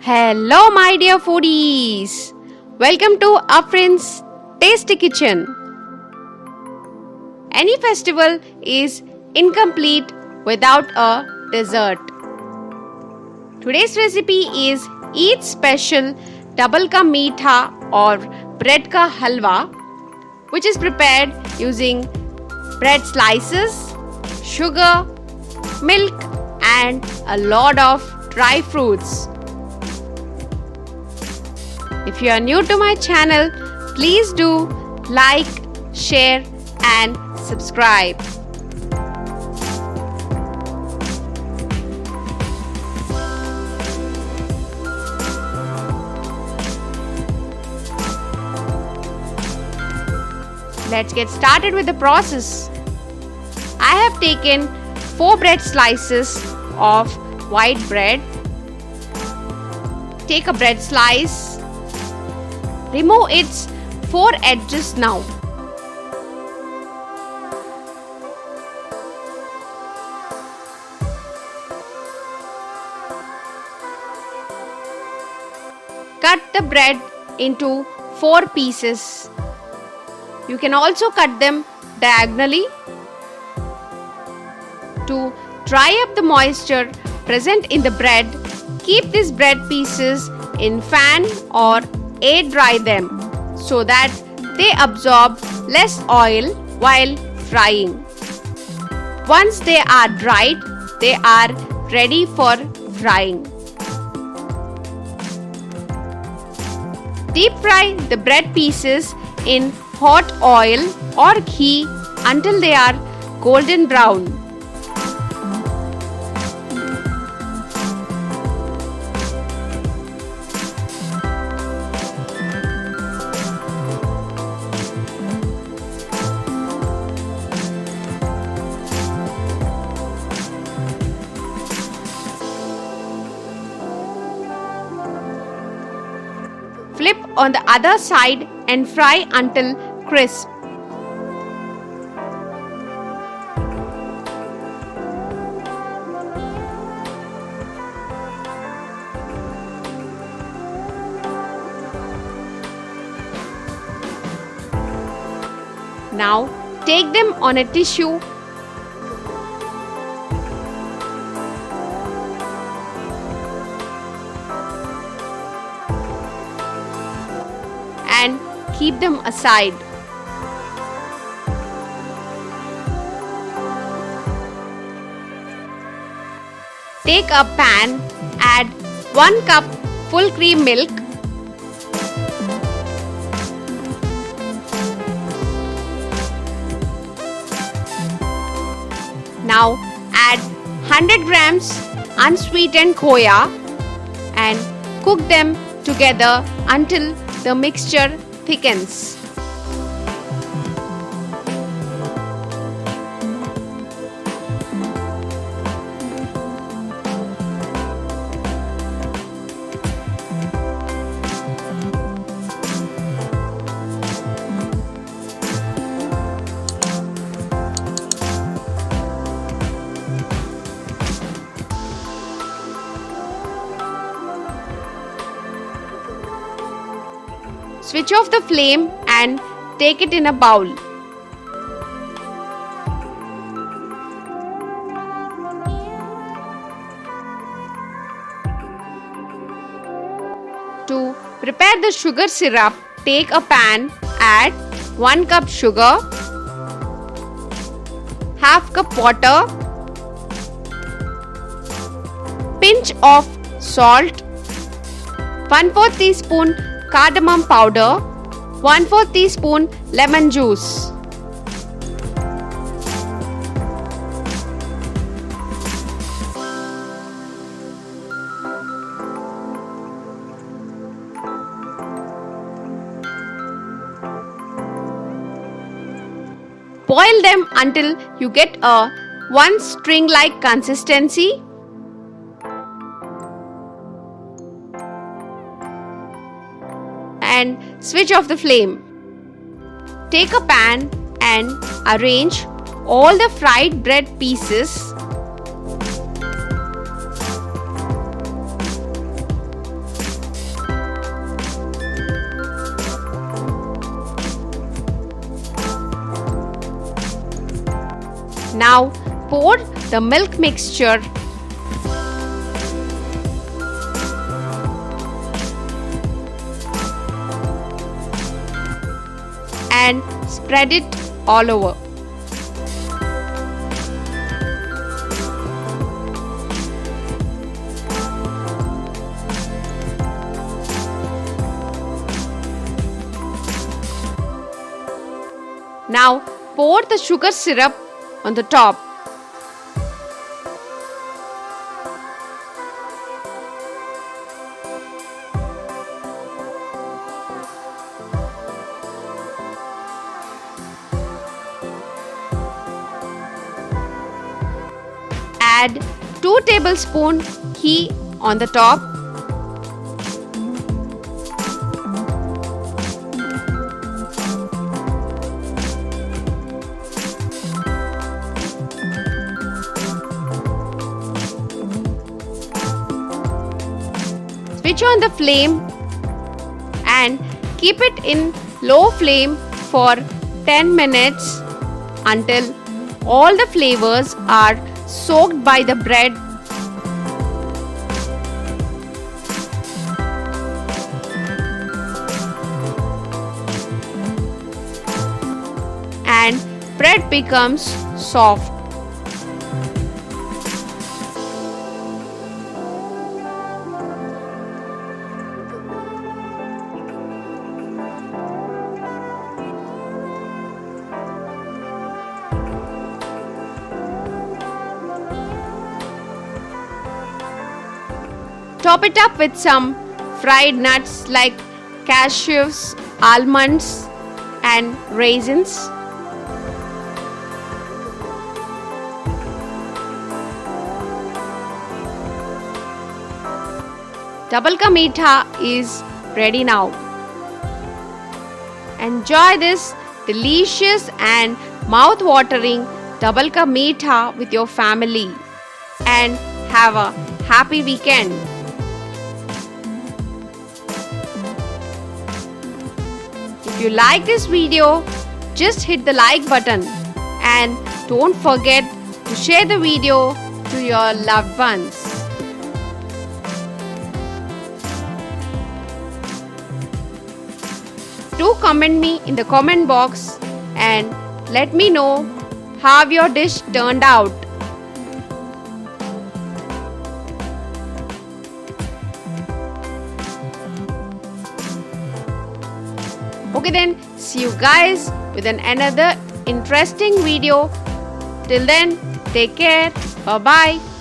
Hello my dear foodies! Welcome to Afreen's Tasty Kitchen. Any festival is incomplete without a dessert. Today's recipe is Eid Special double ka Meetha or bread ka Halwa, which is prepared using bread slices, sugar, milk and a lot of dry fruits. If you are new to my channel, please do like, share and subscribe. Let's get started with the process. I have taken 4 bread slices of white bread. Take a bread slice. Remove its 4 edges now. Cut the bread into 4 pieces. You can also cut them diagonally. To dry up the moisture present in the bread, keep these bread pieces in fan or air dry them so that they absorb less oil while frying. Once they are dried, they are ready for frying. Deep fry the bread pieces in hot oil or ghee until they are golden brown. Flip on the other side and fry until crisp. Now take them on a tissue . And keep them aside. Take a pan, add 1 cup full cream milk, now add 100 grams unsweetened khoya and cook them together until the mixture thickens. Switch off the flame and take it in a bowl. To prepare the sugar syrup, take a pan, add 1 cup sugar, half cup water, pinch of salt, 1/4 teaspoon cardamom powder, 1/4 teaspoon lemon juice. Boil them until you get a one string-like consistency. And switch off the flame. Take a pan and arrange all the fried bread pieces Now pour the milk mixture and spread it all over. Now pour the sugar syrup on the top. Add 2 tablespoons ghee on the top. Switch on the flame and keep it in low flame for 10 minutes until all the flavors are soaked by the bread. And bread becomes soft. Top it up with some fried nuts like cashews, almonds and raisins. Double ka meetha is ready now. Enjoy this delicious and mouth-watering double ka meetha with your family and have a happy weekend. If you like this video, just hit the like button and don't forget to share the video to your loved ones. Do comment me in the comment box and let me know how your dish turned out. Okay then, see you guys with another interesting video. Till then, take care. Bye bye.